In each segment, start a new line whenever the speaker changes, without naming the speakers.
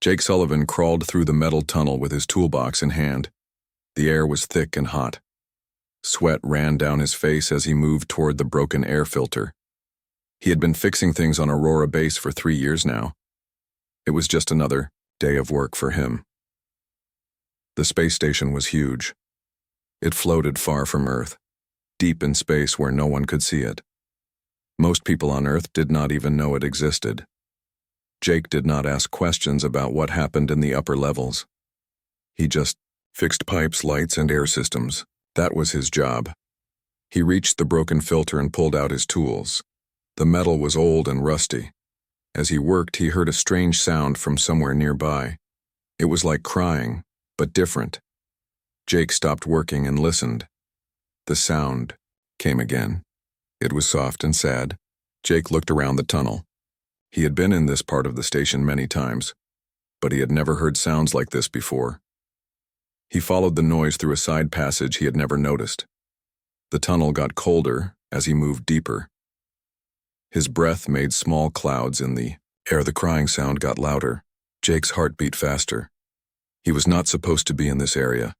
Jake Sullivan crawled through the metal tunnel with his toolbox in hand. The air was thick and hot. Sweat ran down his face as he moved toward the broken air filter. He had been fixing things on Aurora Base for 3 years now. It was just another day of work for him. The space station was huge. It floated far from Earth, deep in space where no one could see it. Most people on Earth did not even know it existed. Jake did not ask questions about what happened in the upper levels. He just fixed pipes, lights, and air systems. That was his job. He reached the broken filter and pulled out his tools. The metal was old and rusty. As he worked, he heard a strange sound from somewhere nearby. It was like crying, but different. Jake stopped working and listened. The sound came again. It was soft and sad. Jake looked around the tunnel. He had been in this part of the station many times, but he had never heard sounds like this before. He followed the noise through a side passage he had never noticed. The tunnel got colder as he moved deeper. His breath made small clouds in the air. The crying sound got louder. Jake's heart beat faster. He was not supposed to be in this area.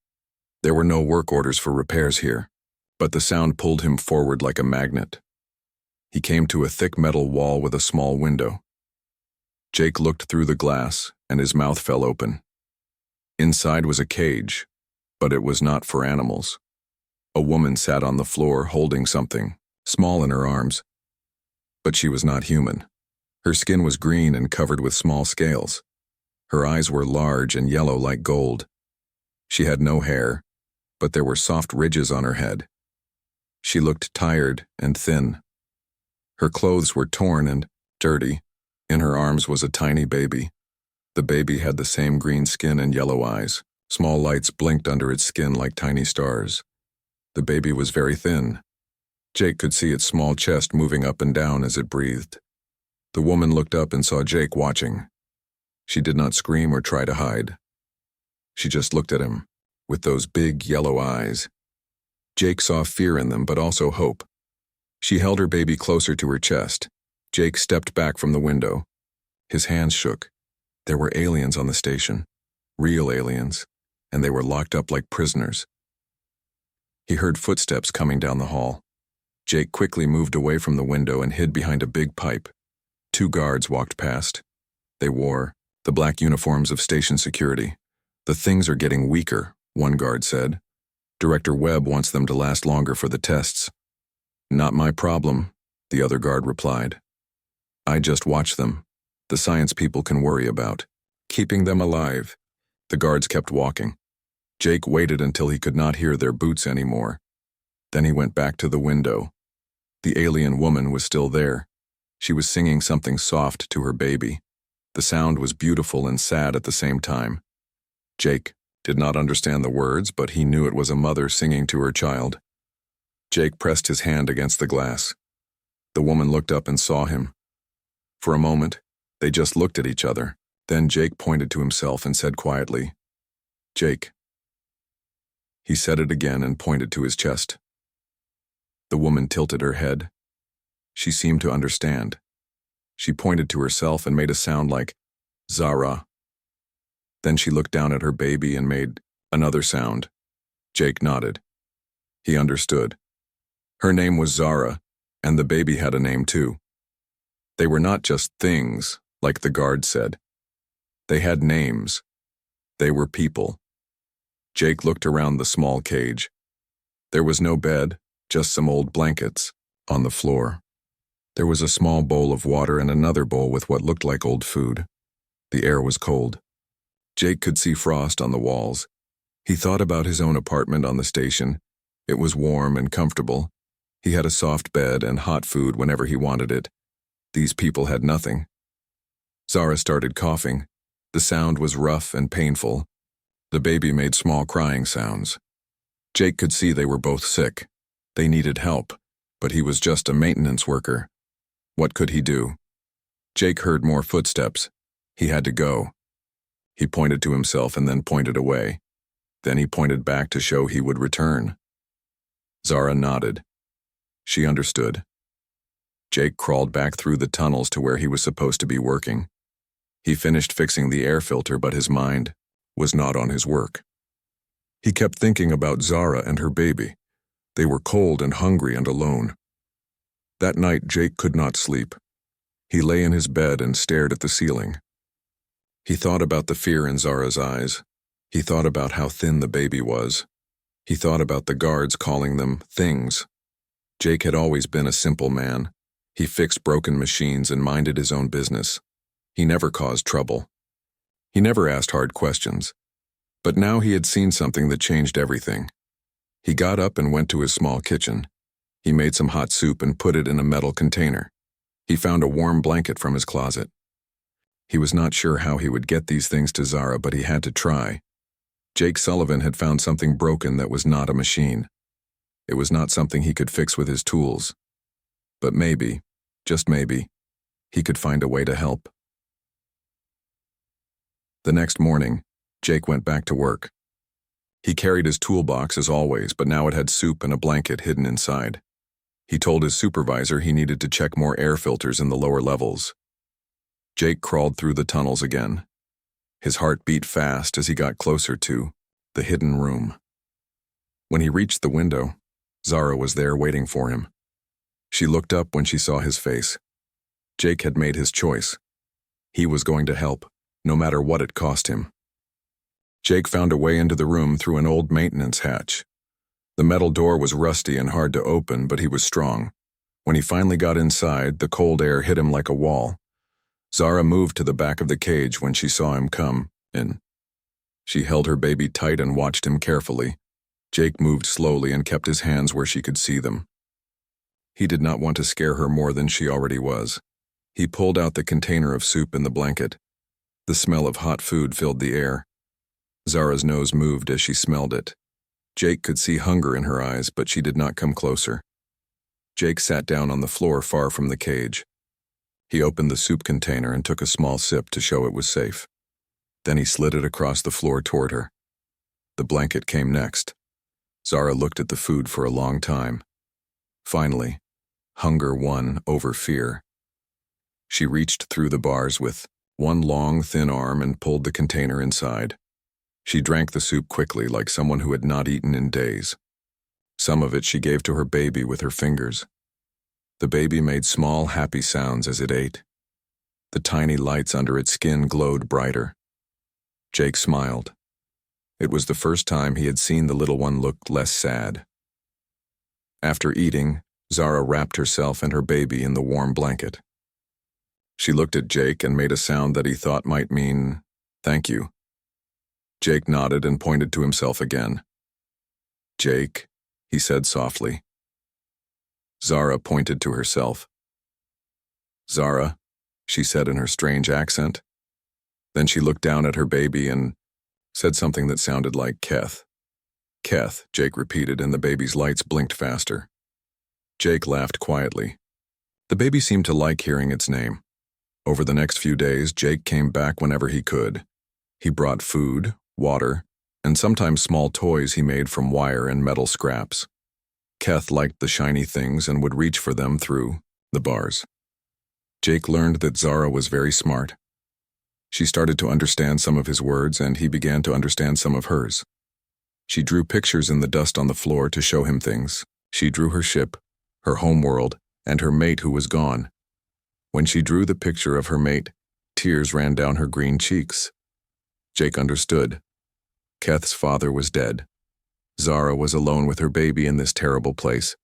There were no work orders for repairs here, but the sound pulled him forward like a magnet. He came to a thick metal wall with a small window. Jake looked through the glass, and his mouth fell open. Inside was a cage, but it was not for animals. A woman sat on the floor holding something small in her arms, but she was not human. Her skin was green and covered with small scales. Her eyes were large and yellow like gold. She had no hair, but there were soft ridges on her head. She looked tired and thin. Her clothes were torn and dirty. In her arms was a tiny baby. The baby had the same green skin and yellow eyes. Small lights blinked under its skin like tiny stars. The baby was very thin. Jake could see its small chest moving up and down as it breathed. The woman looked up and saw Jake watching. She did not scream or try to hide. She just looked at him, with those big yellow eyes. Jake saw fear in them, but also hope. She held her baby closer to her chest. Jake stepped back from the window. His hands shook. There were aliens on the station, real aliens, and they were locked up like prisoners. He heard footsteps coming down the hall. Jake quickly moved away from the window and hid behind a big pipe. 2 guards walked past. They wore the black uniforms of station security. "The things are getting weaker," one guard said. "Director Webb wants them to last longer for the tests." "Not my problem," the other guard replied. "I just watch them. The science people can worry about keeping them alive." The guards kept walking. Jake waited until he could not hear their boots anymore. Then he went back to the window. The alien woman was still there. She was singing something soft to her baby. The sound was beautiful and sad at the same time. Jake did not understand the words, but he knew it was a mother singing to her child. Jake pressed his hand against the glass. The woman looked up and saw him. For a moment, they just looked at each other. Then Jake pointed to himself and said quietly, "Jake." He said it again and pointed to his chest. The woman tilted her head. She seemed to understand. She pointed to herself and made a sound like Zara. Then she looked down at her baby and made another sound. Jake nodded. He understood. Her name was Zara, and the baby had a name too. They were not just things, like the guard said. They had names. They were people. Jake looked around the small cage. There was no bed, just some old blankets on the floor. There was a small bowl of water and another bowl with what looked like old food. The air was cold. Jake could see frost on the walls. He thought about his own apartment on the station. It was warm and comfortable. He had a soft bed and hot food whenever he wanted it. These people had nothing. Zara started coughing. The sound was rough and painful. The baby made small crying sounds. Jake could see they were both sick. They needed help, but he was just a maintenance worker. What could he do? Jake heard more footsteps. He had to go. He pointed to himself and then pointed away. Then he pointed back to show he would return. Zara nodded. She understood. Jake crawled back through the tunnels to where he was supposed to be working. He finished fixing the air filter, but his mind was not on his work. He kept thinking about Zara and her baby. They were cold and hungry and alone. That night, Jake could not sleep. He lay in his bed and stared at the ceiling. He thought about the fear in Zara's eyes. He thought about how thin the baby was. He thought about the guards calling them things. Jake had always been a simple man. He fixed broken machines and minded his own business. He never caused trouble. He never asked hard questions. But now he had seen something that changed everything. He got up and went to his small kitchen. He made some hot soup and put it in a metal container. He found a warm blanket from his closet. He was not sure how he would get these things to Zara, but he had to try. Jake Sullivan had found something broken that was not a machine. It was not something he could fix with his tools. But maybe, just maybe, he could find a way to help. The next morning, Jake went back to work. He carried his toolbox as always, but now it had soup and a blanket hidden inside. He told his supervisor he needed to check more air filters in the lower levels. Jake crawled through the tunnels again. His heart beat fast as he got closer to the hidden room. When he reached the window, Zara was there waiting for him. She looked up when she saw his face. Jake had made his choice. He was going to help, no matter what it cost him. Jake found a way into the room through an old maintenance hatch. The metal door was rusty and hard to open, but he was strong. When he finally got inside, the cold air hit him like a wall. Zara moved to the back of the cage when she saw him come in. She held her baby tight and watched him carefully. Jake moved slowly and kept his hands where she could see them. He did not want to scare her more than she already was. He pulled out the container of soup in the blanket. The smell of hot food filled the air. Zara's nose moved as she smelled it. Jake could see hunger in her eyes, but she did not come closer. Jake sat down on the floor far from the cage. He opened the soup container and took a small sip to show it was safe. Then he slid it across the floor toward her. The blanket came next. Zara looked at the food for a long time. Finally, hunger won over fear. She reached through the bars with one long, thin arm and pulled the container inside. She drank the soup quickly, like someone who had not eaten in days. Some of it she gave to her baby with her fingers. The baby made small, happy sounds as it ate. The tiny lights under its skin glowed brighter. Jake smiled. It was the first time he had seen the little one look less sad. After eating, Zara wrapped herself and her baby in the warm blanket. She looked at Jake and made a sound that he thought might mean, "Thank you." Jake nodded and pointed to himself again. "Jake," he said softly. Zara pointed to herself. "Zara," she said in her strange accent. Then she looked down at her baby and said something that sounded like Keth. "Keth," Jake repeated, and the baby's lights blinked faster. Jake laughed quietly. The baby seemed to like hearing its name. Over the next few days, Jake came back whenever he could. He brought food, water, and sometimes small toys he made from wire and metal scraps. Keth liked the shiny things and would reach for them through the bars. Jake learned that Zara was very smart. She started to understand some of his words, and he began to understand some of hers. She drew pictures in the dust on the floor to show him things. She drew her ship, her homeworld, and her mate who was gone. When she drew the picture of her mate, tears ran down her green cheeks. Jake understood. Keth's father was dead. Zara was alone with her baby in this terrible place.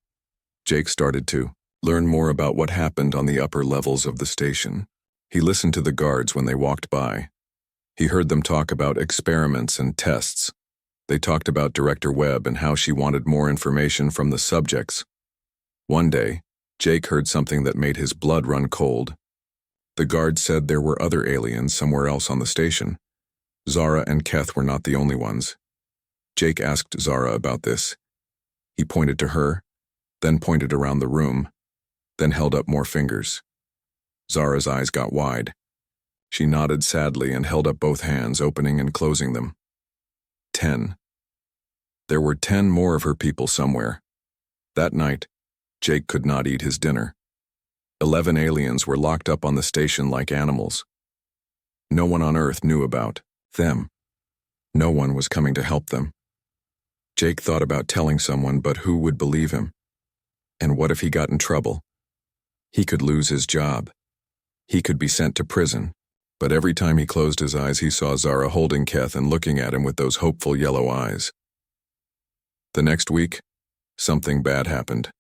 Jake started to learn more about what happened on the upper levels of the station. He listened to the guards when they walked by. He heard them talk about experiments and tests. They talked about Director Webb and how she wanted more information from the subjects. One day, Jake heard something that made his blood run cold. The guards said there were other aliens somewhere else on the station. Zara and Keth were not the only ones. Jake asked Zara about this. He pointed to her, then pointed around the room, then held up more fingers. Zara's eyes got wide. She nodded sadly and held up both hands, opening and closing them. 10. There were 10 more of her people somewhere. That night, Jake could not eat his dinner. 11 aliens were locked up on the station like animals. No one on Earth knew about them. No one was coming to help them. Jake thought about telling someone, but who would believe him? And what if he got in trouble? He could lose his job. He could be sent to prison. But every time he closed his eyes, he saw Zara holding Keth and looking at him with those hopeful yellow eyes. The next week, something bad happened.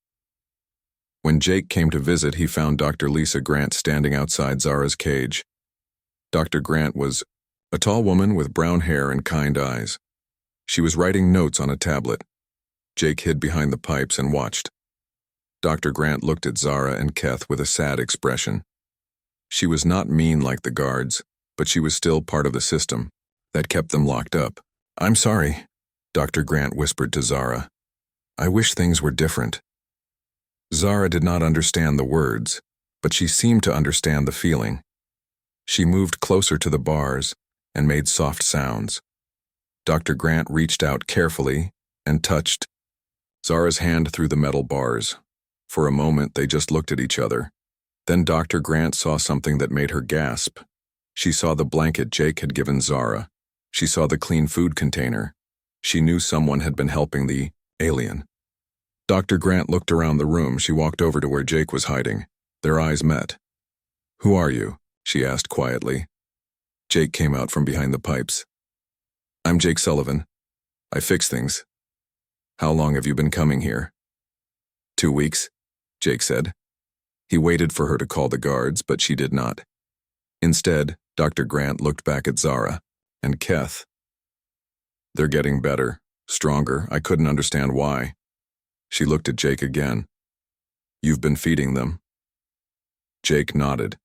When Jake came to visit, he found Dr. Lisa Grant standing outside Zara's cage. Dr. Grant was a tall woman with brown hair and kind eyes. She was writing notes on a tablet. Jake hid behind the pipes and watched. Dr. Grant looked at Zara and Keth with a sad expression. She was not mean like the guards, but she was still part of the system that kept them locked up. "I'm sorry," Dr. Grant whispered to Zara. "I wish things were different." Zara did not understand the words, but she seemed to understand the feeling. She moved closer to the bars and made soft sounds. Dr. Grant reached out carefully and touched Zara's hand through the metal bars. For a moment, they just looked at each other. Then Dr. Grant saw something that made her gasp. She saw the blanket Jake had given Zara. She saw the clean food container. She knew someone had been helping the alien. Dr. Grant looked around the room. She walked over to where Jake was hiding. Their eyes met. "Who are you?" she asked quietly. Jake came out from behind the pipes. "I'm Jake Sullivan. I fix things. How long have you been coming here?" 2 weeks, Jake said. He waited for her to call the guards, but she did not. Instead, Dr. Grant looked back at Zara and Keth. "They're getting better, stronger. I couldn't understand why." She looked at Jake again. "You've been feeding them?" Jake nodded.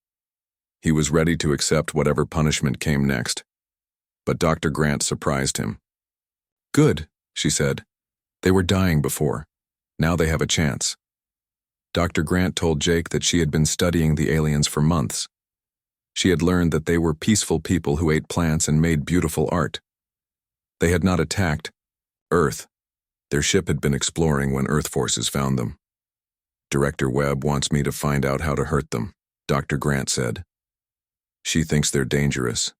He was ready to accept whatever punishment came next. But Dr. Grant surprised him. "Good," she said. "They were dying before. Now they have a chance." Dr. Grant told Jake that she had been studying the aliens for months. She had learned that they were peaceful people who ate plants and made beautiful art. They had not attacked Earth. Their ship had been exploring when Earth forces found them. "Director Webb wants me to find out how to hurt them," Dr. Grant said. "She thinks they're dangerous,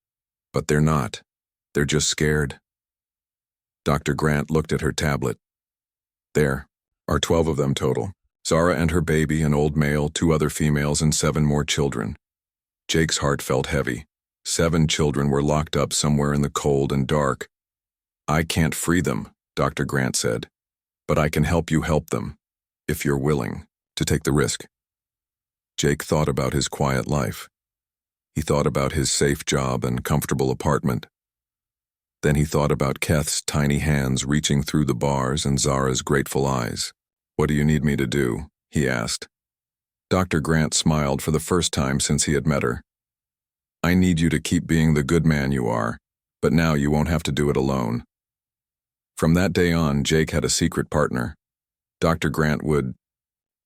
but they're not. They're just scared." Dr. Grant looked at her tablet. "There are 12 of them total. Zara and her baby, an old male, 2 other females, and 7 more children." Jake's heart felt heavy. 7 children were locked up somewhere in the cold and dark. "I can't free them," Dr. Grant said, "but I can help you help them, if you're willing to take the risk." Jake thought about his quiet life. He thought about his safe job and comfortable apartment. Then he thought about Keth's tiny hands reaching through the bars and Zara's grateful eyes. "What do you need me to do?" he asked. Dr. Grant smiled for the first time since he had met her. "I need you to keep being the good man you are, but now you won't have to do it alone." From that day on, Jake had a secret partner. Dr. Grant would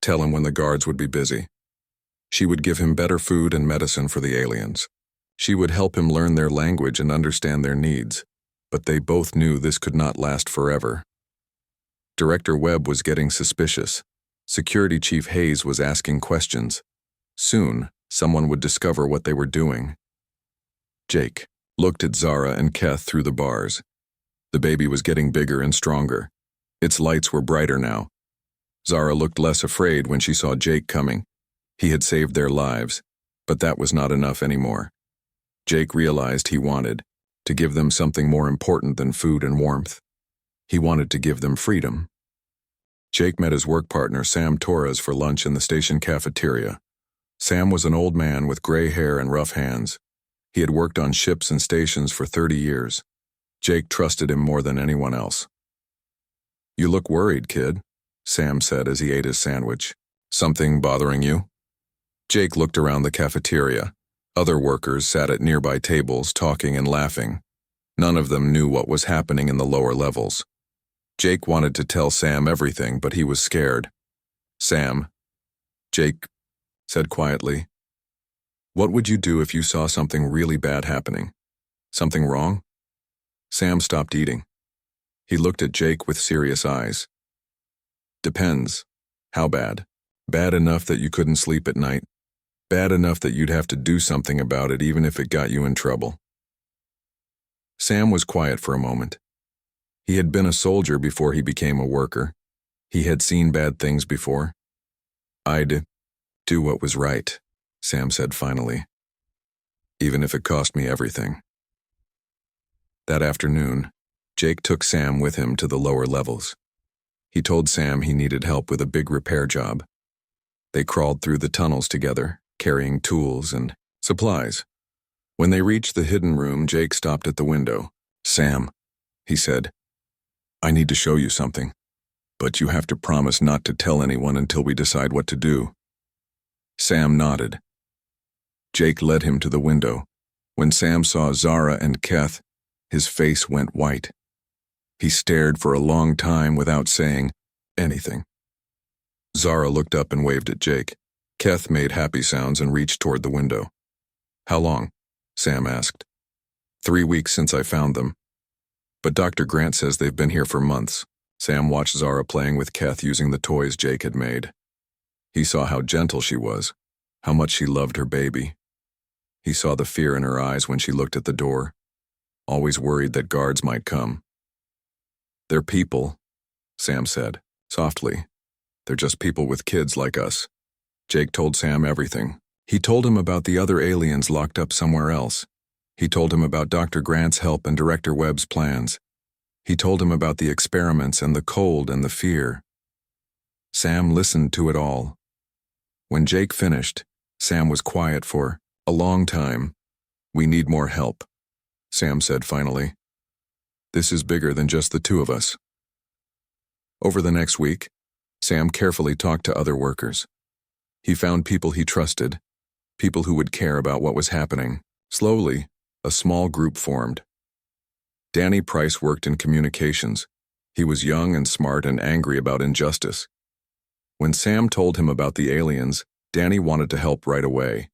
tell him when the guards would be busy. She would give him better food and medicine for the aliens. She would help him learn their language and understand their needs, but they both knew this could not last forever. Director Webb was getting suspicious. Security Chief Hayes was asking questions. Soon, someone would discover what they were doing. Jake looked at Zara and Keth through the bars. The baby was getting bigger and stronger. Its lights were brighter now. Zara looked less afraid when she saw Jake coming. He had saved their lives, but that was not enough anymore. Jake realized he wanted to give them something more important than food and warmth. He wanted to give them freedom. Jake met his work partner Sam Torres for lunch in the station cafeteria. Sam was an old man with gray hair and rough hands. He had worked on ships and stations for 30 years. Jake trusted him more than anyone else. "You look worried, kid," Sam said as he ate his sandwich. "Something bothering you?" Jake looked around the cafeteria. Other workers sat at nearby tables talking and laughing. None of them knew what was happening in the lower levels. Jake wanted to tell Sam everything, but he was scared. "Sam," Jake said quietly, "what would you do if you saw something really bad happening? Something wrong?" Sam stopped eating. He looked at Jake with serious eyes. "Depends. How bad? Bad enough that you couldn't sleep at night? Bad enough that you'd have to do something about it even if it got you in trouble. Sam was quiet for a moment. He had been a soldier before he became a worker. He had seen bad things before. "I'd do what was right," Sam said finally, "even if it cost me everything." That afternoon, Jake took Sam with him to the lower levels. He told Sam he needed help with a big repair job. They crawled through the tunnels together, carrying tools and supplies. When they reached the hidden room, Jake stopped at the window. "Sam," he said, "I need to show you something, but you have to promise not to tell anyone until we decide what to do." Sam nodded. Jake led him to the window. When Sam saw Zara and Keth, his face went white. He stared for a long time without saying anything. Zara looked up and waved at Jake. Keth made happy sounds and reached toward the window. "How long?" Sam asked. 3 weeks since I found them. But Dr. Grant says they've been here for months." Sam watched Zara playing with Keth using the toys Jake had made. He saw how gentle she was, how much she loved her baby. He saw the fear in her eyes when she looked at the door, always worried that guards might come. "They're people," Sam said, softly. "They're just people with kids like us." Jake told Sam everything. He told him about the other aliens locked up somewhere else. He told him about Dr. Grant's help and Director Webb's plans. He told him about the experiments and the cold and the fear. Sam listened to it all. When Jake finished, Sam was quiet for a long time. "We need more help," Sam said finally. "This is bigger than just the two of us." Over the next week, Sam carefully talked to other workers. He found people he trusted, people who would care about what was happening. Slowly, a small group formed. Danny Price worked in communications. He was young and smart and angry about injustice. When Sam told him about the aliens, Danny wanted to help right away.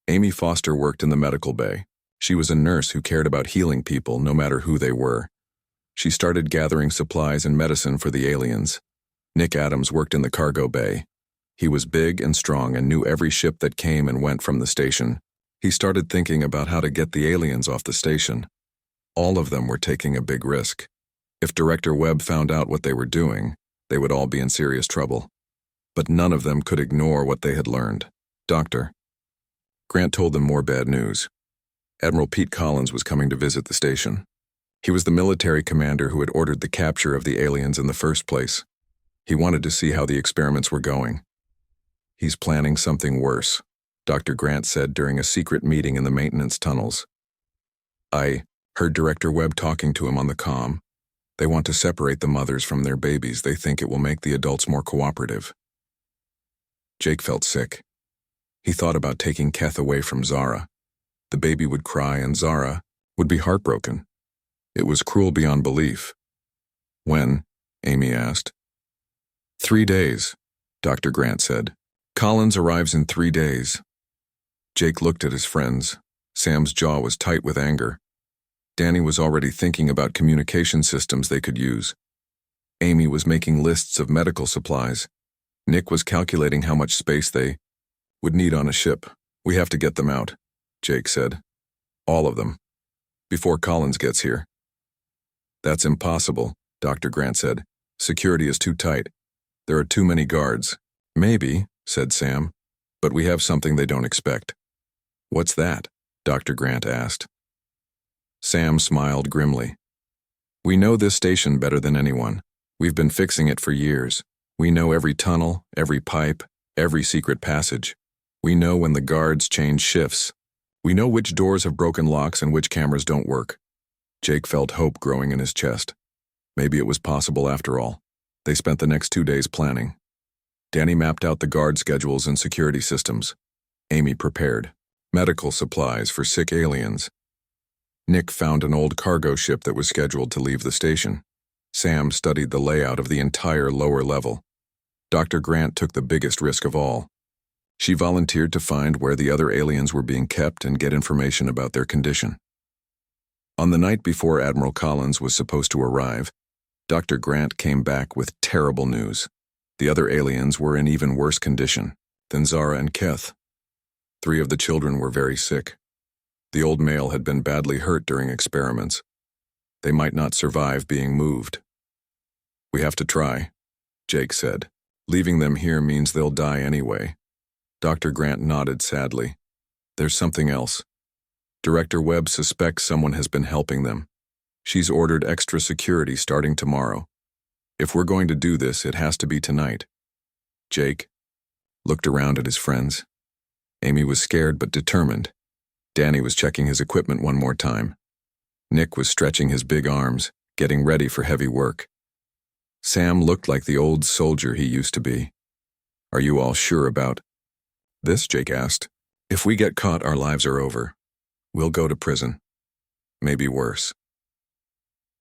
Amy Foster worked in the medical bay. She was a nurse who cared about healing people no matter who they were. She started gathering supplies and medicine for the aliens. Nick Adams worked in the cargo bay. He was big and strong and knew every ship that came and went from the station. He started thinking about how to get the aliens off the station. All of them were taking a big risk. If Director Webb found out what they were doing, they would all be in serious trouble. But none of them could ignore what they had learned. Dr. Grant told them more bad news. Admiral Pete Collins was coming to visit the station. He was the military commander who had ordered the capture of the aliens in the first place. He wanted to see how the experiments were going. "He's planning something worse," Dr. Grant said during a secret meeting in the maintenance tunnels. "I heard Director Webb talking to him on the comm. They want to separate the mothers from their babies. They think it will make the adults more cooperative." Jake felt sick. He thought about taking Keth away from Zara. The baby would cry and Zara would be heartbroken. It was cruel beyond belief. "When?" Amy asked. 3 days, Dr. Grant said. "Collins arrives in 3 days. Jake looked at his friends. Sam's jaw was tight with anger. Danny was already thinking about communication systems they could use. Amy was making lists of medical supplies. Nick was calculating how much space they would need on a ship. "We have to get them out," Jake said. "All of them. Before Collins gets here." "That's impossible," Dr. Grant said. "Security is too tight. There are too many guards." "Maybe," said Sam, "but we have something they don't expect." "What's that?" Dr. Grant asked. Sam smiled grimly. "We know this station better than anyone. We've been fixing it for years. We know every tunnel, every pipe, every secret passage. We know when the guards change shifts. We know which doors have broken locks and which cameras don't work." Jake felt hope growing in his chest. Maybe it was possible after all. They spent the next 2 days planning. Danny mapped out the guard schedules and security systems. Amy prepared medical supplies for sick aliens. Nick found an old cargo ship that was scheduled to leave the station. Sam studied the layout of the entire lower level. Dr. Grant took the biggest risk of all. She volunteered to find where the other aliens were being kept and get information about their condition. On the night before Admiral Collins was supposed to arrive, Dr. Grant came back with terrible news. The other aliens were in even worse condition than Zara and Keth. 3 of the children were very sick. The old male had been badly hurt during experiments. They might not survive being moved. "We have to try," Jake said. "Leaving them here means they'll die anyway." Dr. Grant nodded sadly. "There's something else. Director Webb suspects someone has been helping them. She's ordered extra security starting tomorrow. If we're going to do this, it has to be tonight." Jake looked around at his friends. Amy was scared but determined. Danny was checking his equipment one more time. Nick was stretching his big arms, getting ready for heavy work. Sam looked like the old soldier he used to be. "Are you all sure about this?" Jake asked. "If we get caught, our lives are over. We'll go to prison. Maybe worse."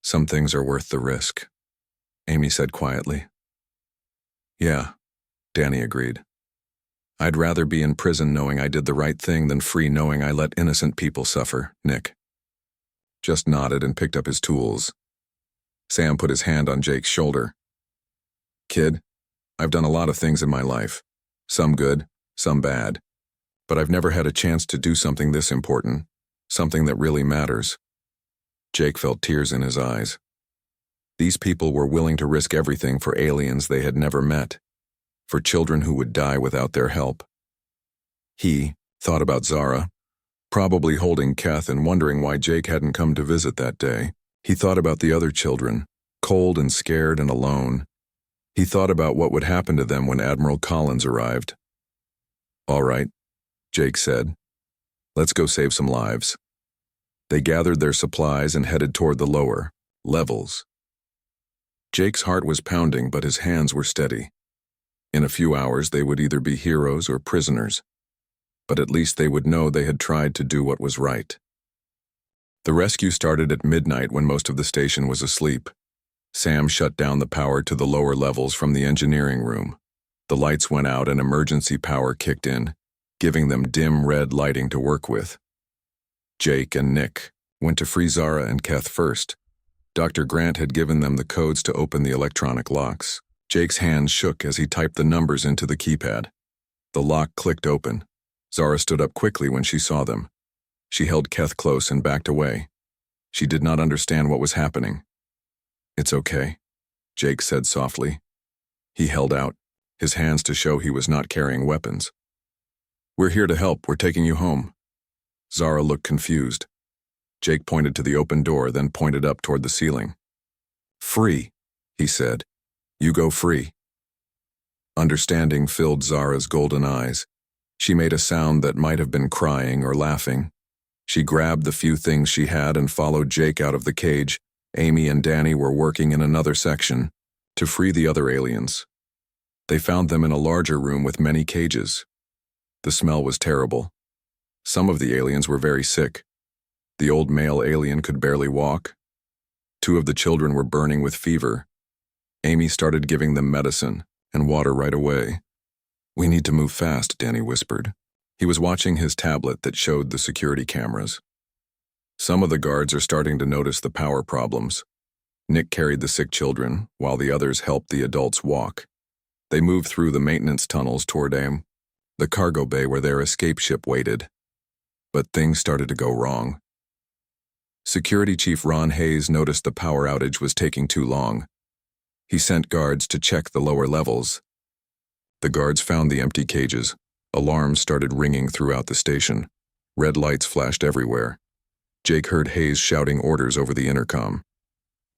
"Some things are worth the risk," Amy said quietly. "Yeah," Danny agreed. "I'd rather be in prison knowing I did the right thing than free knowing I let innocent people suffer," Nick just nodded and picked up his tools. Sam put his hand on Jake's shoulder. "Kid, I've done a lot of things in my life. Some good, some bad. But I've never had a chance to do something this important, something that really matters." Jake felt tears in his eyes. These people were willing to risk everything for aliens they had never met, for children who would die without their help. He thought about Zara, probably holding Keth and wondering why Jake hadn't come to visit that day. He thought about the other children, cold and scared and alone. He thought about what would happen to them when Admiral Collins arrived. "All right," Jake said. "Let's go save some lives." They gathered their supplies and headed toward the lower levels. Jake's heart was pounding, but his hands were steady. In a few hours, they would either be heroes or prisoners. But at least they would know they had tried to do what was right. The rescue started at midnight when most of the station was asleep. Sam shut down the power to the lower levels from the engineering room. The lights went out and emergency power kicked in, giving them dim red lighting to work with. Jake and Nick went to free Zara and Keth first. Dr. Grant had given them the codes to open the electronic locks. Jake's hands shook as he typed the numbers into the keypad. The lock clicked open. Zara stood up quickly when she saw them. She held Keth close and backed away. She did not understand what was happening. "It's okay," Jake said softly. He held out his hands to show he was not carrying weapons. "We're here to help. We're taking you home." Zara looked confused. Jake pointed to the open door, then pointed up toward the ceiling. "Free," he said. "You go free." Understanding filled Zara's golden eyes. She made a sound that might have been crying or laughing. She grabbed the few things she had and followed Jake out of the cage. Amy and Danny were working in another section to free the other aliens. They found them in a larger room with many cages. The smell was terrible. Some of the aliens were very sick. The old male alien could barely walk. 2 of the children were burning with fever. Amy started giving them medicine and water right away. "We need to move fast," Danny whispered. He was watching his tablet that showed the security cameras. Some of the guards are starting to notice the power problems. Nick carried the sick children, while the others helped the adults walk. They moved through the maintenance tunnels toward the cargo bay where their escape ship waited. But things started to go wrong. Security Chief Ron Hayes noticed the power outage was taking too long. He sent guards to check the lower levels. The guards found the empty cages. Alarms started ringing throughout the station. Red lights flashed everywhere. Jake heard Hayes shouting orders over the intercom.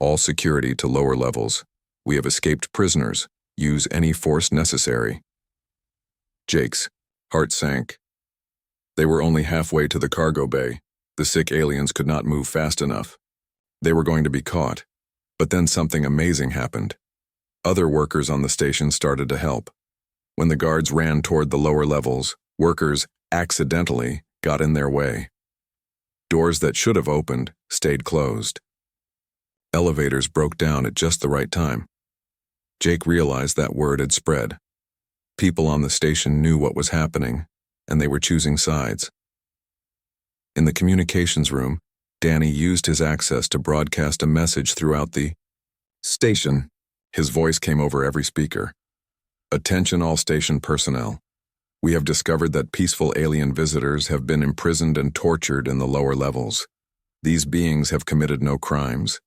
"All security to lower levels. We have escaped prisoners. Use any force necessary." Jake's heart sank. They were only halfway to the cargo bay. The sick aliens could not move fast enough. They were going to be caught. But then something amazing happened. Other workers on the station started to help. When the guards ran toward the lower levels, workers accidentally got in their way. Doors that should have opened stayed closed. Elevators broke down at just the right time. Jake realized that word had spread. People on the station knew what was happening, and they were choosing sides. In the communications room, Danny used his access to broadcast a message throughout the station. His voice came over every speaker. "Attention all station personnel. We have discovered that peaceful alien visitors have been imprisoned and tortured in the lower levels. These beings have committed no crimes.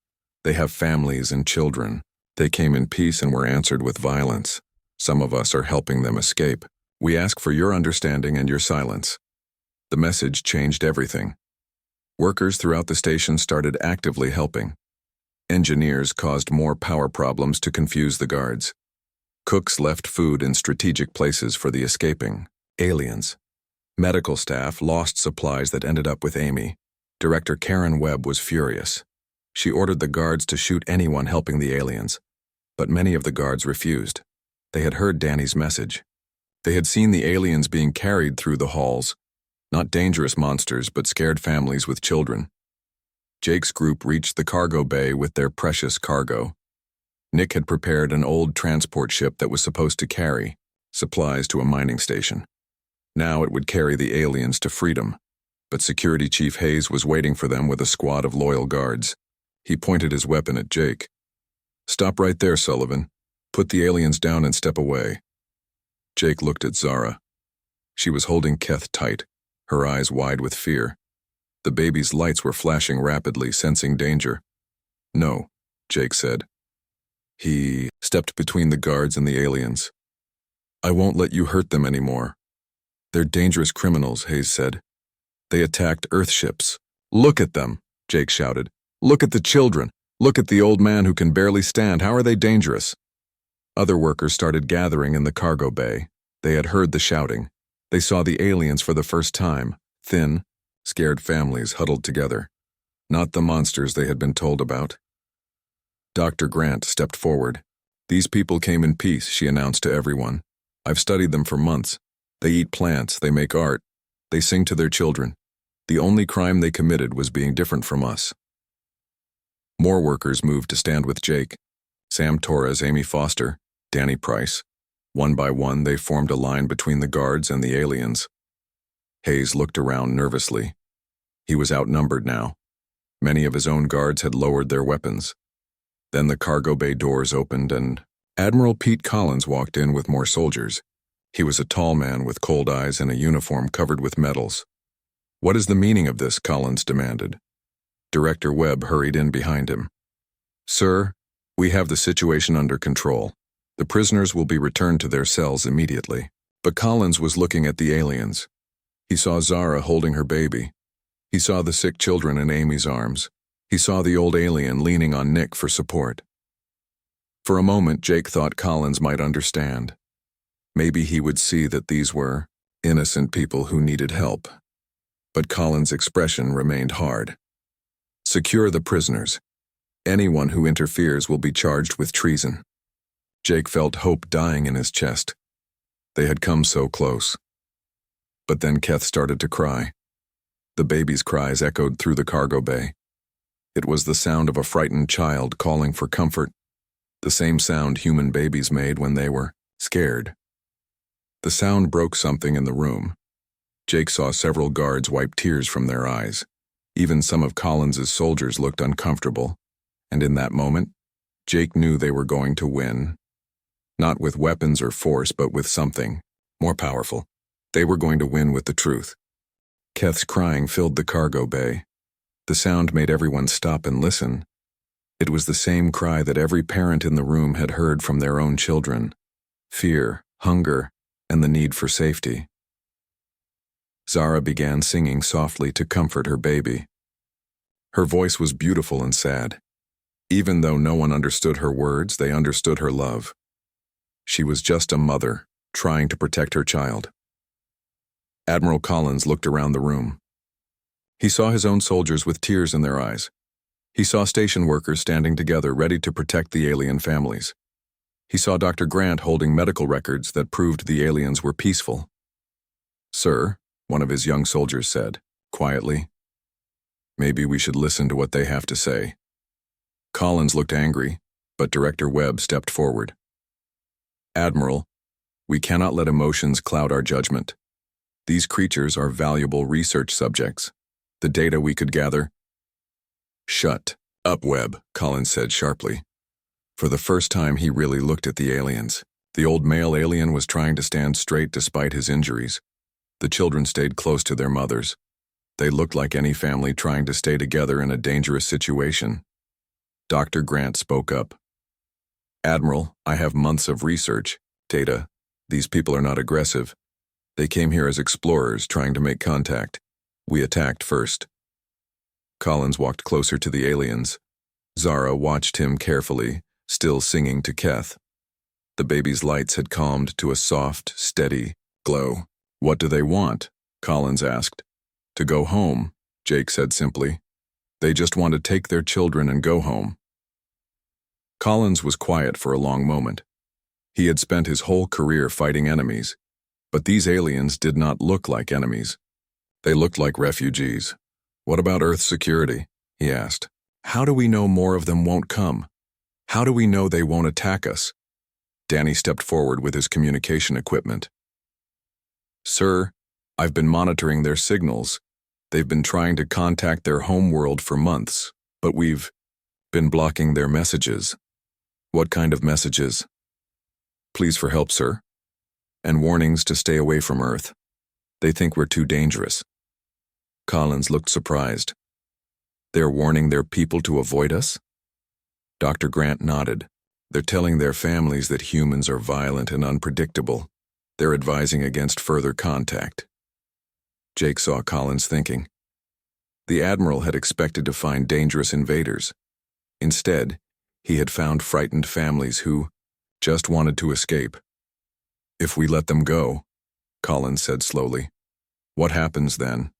They have families and children. They came in peace and were answered with violence. Some of us are helping them escape. We ask for your understanding and your silence." The message changed everything. Workers throughout the station started actively helping. Engineers caused more power problems to confuse the guards. Cooks left food in strategic places for the escaping aliens. Medical staff lost supplies that ended up with Amy. Director Karen Webb was furious. She ordered the guards to shoot anyone helping the aliens, but many of the guards refused. They had heard Danny's message. They had seen the aliens being carried through the halls, not dangerous monsters, but scared families with children. Jake's group reached the cargo bay with their precious cargo. Nick had prepared an old transport ship that was supposed to carry supplies to a mining station. Now it would carry the aliens to freedom, but Security Chief Hayes was waiting for them with a squad of loyal guards. He pointed his weapon at Jake. "Stop right there, Sullivan. Put the aliens down and step away." Jake looked at Zara. She was holding Keth tight, her eyes wide with fear. The baby's lights were flashing rapidly, sensing danger. "No," Jake said. He stepped between the guards and the aliens. "I won't let you hurt them anymore. They're dangerous criminals," Hayes said. "They attacked Earth ships." "Look at them," Jake shouted. "Look at the children. Look at the old man who can barely stand. How are they dangerous?" Other workers started gathering in the cargo bay. They had heard the shouting. They saw the aliens for the first time, thin, scared families huddled together. Not the monsters they had been told about. Dr. Grant stepped forward. "These people came in peace," she announced to everyone. "I've studied them for months. They eat plants, they make art, they sing to their children. The only crime they committed was being different from us." More workers moved to stand with Jake. Sam Torres, Amy Foster, Danny Price. One by one, they formed a line between the guards and the aliens. Hayes looked around nervously. He was outnumbered now. Many of his own guards had lowered their weapons. Then the cargo bay doors opened and Admiral Pete Collins walked in with more soldiers. He was a tall man with cold eyes and a uniform covered with medals. "What is the meaning of this?" Collins demanded. Director Webb hurried in behind him. "Sir, we have the situation under control. The prisoners will be returned to their cells immediately." But Collins was looking at the aliens. He saw Zara holding her baby. He saw the sick children in Amy's arms. He saw the old alien leaning on Nick for support. For a moment, Jake thought Collins might understand. Maybe he would see that these were innocent people who needed help. But Collins' expression remained hard. "Secure the prisoners. Anyone who interferes will be charged with treason." Jake felt hope dying in his chest. They had come so close. But then Keth started to cry. The baby's cries echoed through the cargo bay. It was the sound of a frightened child calling for comfort, the same sound human babies made when they were scared. The sound broke something in the room. Jake saw several guards wipe tears from their eyes. Even some of Collins's soldiers looked uncomfortable, and in that moment, Jake knew they were going to win. Not with weapons or force, but with something more powerful. They were going to win with the truth. Keth's crying filled the cargo bay. The sound made everyone stop and listen. It was the same cry that every parent in the room had heard from their own children. Fear, hunger, and the need for safety. Zara began singing softly to comfort her baby. Her voice was beautiful and sad. Even though no one understood her words, they understood her love. She was just a mother, trying to protect her child. Admiral Collins looked around the room. He saw his own soldiers with tears in their eyes. He saw station workers standing together, ready to protect the alien families. He saw Dr. Grant holding medical records that proved the aliens were peaceful. "Sir," one of his young soldiers said, quietly, "maybe we should listen to what they have to say." Collins looked angry, but Director Webb stepped forward. "Admiral, we cannot let emotions cloud our judgment. These creatures are valuable research subjects. The data we could gather—" "Shut up, Webb," Collins said sharply. For the first time, he really looked at the aliens. The old male alien was trying to stand straight despite his injuries. The children stayed close to their mothers. They looked like any family trying to stay together in a dangerous situation. Dr. Grant spoke up. "Admiral, I have months of research, data. These people are not aggressive. They came here as explorers trying to make contact. We attacked first." Collins walked closer to the aliens. Zara watched him carefully, still singing to Keth. The baby's lights had calmed to a soft, steady glow. "What do they want?" Collins asked. "To go home," Jake said simply. "They just want to take their children and go home." Collins was quiet for a long moment. He had spent his whole career fighting enemies, but these aliens did not look like enemies. They looked like refugees. "What about Earth security?" he asked. "How do we know more of them won't come? How do we know they won't attack us?" Danny stepped forward with his communication equipment. "Sir, I've been monitoring their signals. They've been trying to contact their home world for months, but we've been blocking their messages." "What kind of messages?" "Please for help, sir. And warnings to stay away from Earth. They think we're too dangerous." Collins looked surprised. "They're warning their people to avoid us?" Dr. Grant nodded. "They're telling their families that humans are violent and unpredictable. They're advising against further contact." Jake saw Collins thinking. The Admiral had expected to find dangerous invaders. Instead, he had found frightened families who just wanted to escape. "If we let them go," Collins said slowly, "what happens then?"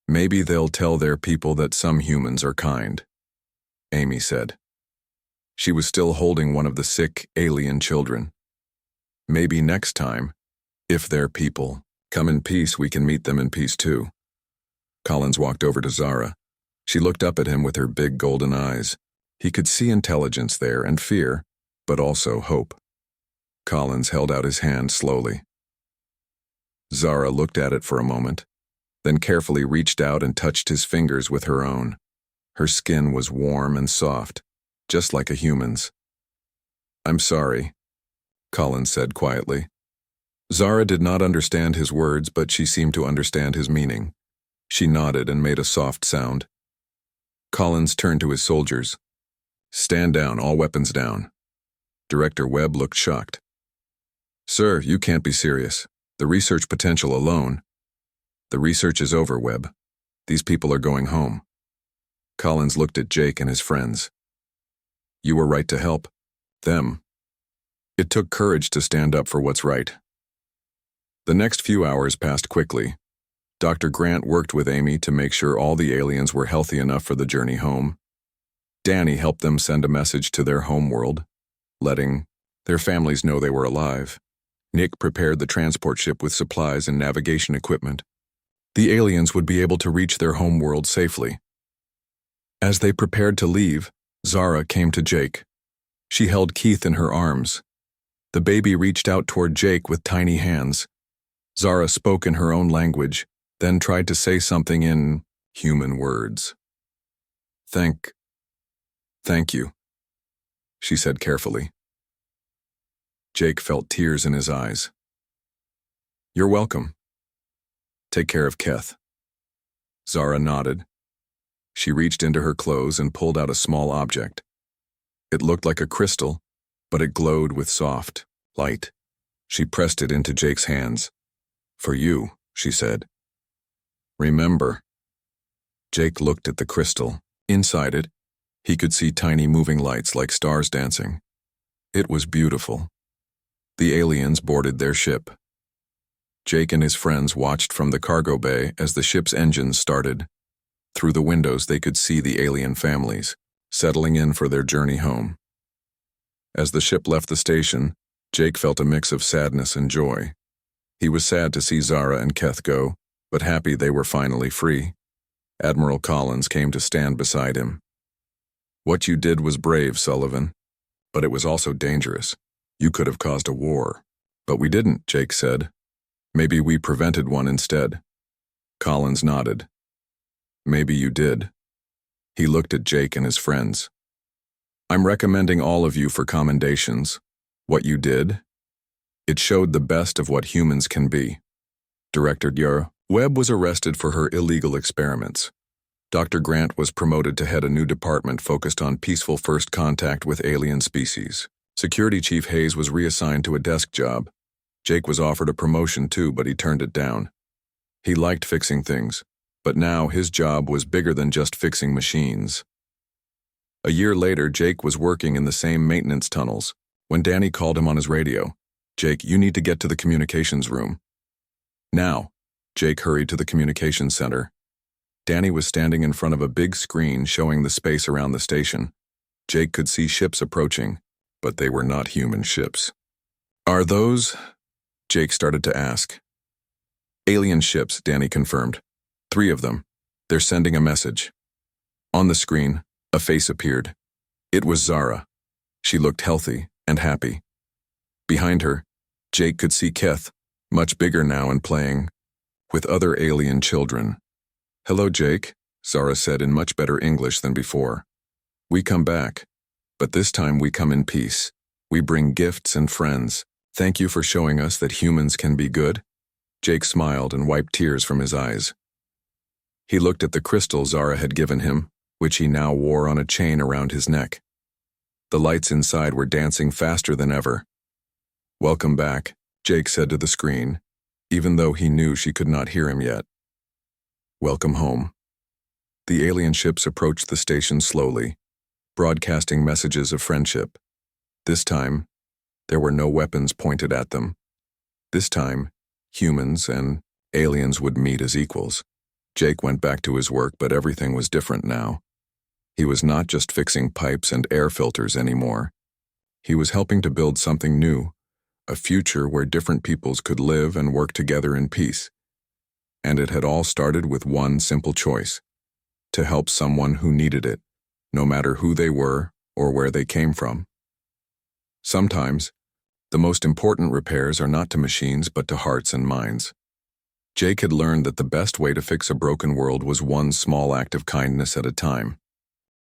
"Maybe they'll tell their people that some humans are kind," Amy said. She was still holding one of the sick alien children. "Maybe next time, if their people come in peace, we can meet them in peace too." Collins walked over to Zara. She looked up at him with her big golden eyes. He could see intelligence there and fear, but also hope. Collins held out his hand slowly. Zara looked at it for a moment, then carefully reached out and touched his fingers with her own. Her skin was warm and soft, just like a human's. "I'm sorry," Collins said quietly. Zara did not understand his words, but she seemed to understand his meaning. She nodded and made a soft sound. Collins turned to his soldiers. "Stand down, all weapons down." Director Webb looked shocked. "Sir, you can't be serious. The research potential alone—" "The research is over, Webb. These people are going home." Collins looked at Jake and his friends. "You were right to help them. It took courage to stand up for what's right." The next few hours passed quickly. Dr. Grant worked with Amy to make sure all the aliens were healthy enough for the journey home. Danny helped them send a message to their home world, letting their families know they were alive. Nick prepared the transport ship with supplies and navigation equipment. The aliens would be able to reach their home world safely. As they prepared to leave, Zara came to Jake. She held Keith in her arms. The baby reached out toward Jake with tiny hands. Zara spoke in her own language, then tried to say something in human words. Thank you," she said carefully. Jake felt tears in his eyes. "You're welcome. Take care of Keth." Zara nodded. She reached into her clothes and pulled out a small object. It looked like a crystal, but it glowed with soft light. She pressed it into Jake's hands. "For you," she said. "Remember." Jake looked at the crystal. Inside it, he could see tiny moving lights like stars dancing. It was beautiful. The aliens boarded their ship. Jake and his friends watched from the cargo bay as the ship's engines started. Through the windows they could see the alien families, settling in for their journey home. As the ship left the station, Jake felt a mix of sadness and joy. He was sad to see Zara and Keth go, but happy they were finally free. Admiral Collins came to stand beside him. "What you did was brave, Sullivan, but it was also dangerous. You could have caused a war." "But we didn't," Jake said. "Maybe we prevented one instead." Collins nodded. "Maybe you did." He looked at Jake and his friends. "I'm recommending all of you for commendations. What you did, It showed the best of what humans can be. Director Dyer Webb was arrested for her illegal experiments. Dr. Grant was promoted to head a new department focused on peaceful first contact with alien species. Security Chief Hayes was reassigned to a desk job. Jake was offered a promotion too, but he turned it down. He liked fixing things, but now his job was bigger than just fixing machines. A year later, Jake was working in the same maintenance tunnels when Danny called him on his radio. "Jake, you need to get to the communications room." Now, Jake hurried to the communications center. Danny was standing in front of a big screen showing the space around the station. Jake could see ships approaching, but they were not human ships. "Are those?" Jake started to ask. "Alien ships," Danny confirmed. "3 of them. They're sending a message." On the screen, a face appeared. It was Zara. She looked healthy and happy. Behind her, Jake could see Keth, much bigger now and playing with other alien children. "Hello, Jake," Zara said in much better English than before. "We come back, but this time we come in peace. We bring gifts and friends. Thank you for showing us that humans can be good." Jake smiled and wiped tears from his eyes. He looked at the crystal Zara had given him, which he now wore on a chain around his neck. The lights inside were dancing faster than ever. "Welcome back," Jake said to the screen, even though he knew she could not hear him yet. "Welcome home." The alien ships approached the station slowly, broadcasting messages of friendship. This time, there were no weapons pointed at them. This time, humans and aliens would meet as equals. Jake went back to his work, but everything was different now. He was not just fixing pipes and air filters anymore. He was helping to build something new, a future where different peoples could live and work together in peace. And it had all started with one simple choice: to help someone who needed it, no matter who they were or where they came from. Sometimes, the most important repairs are not to machines but to hearts and minds. Jake had learned that the best way to fix a broken world was one small act of kindness at a time.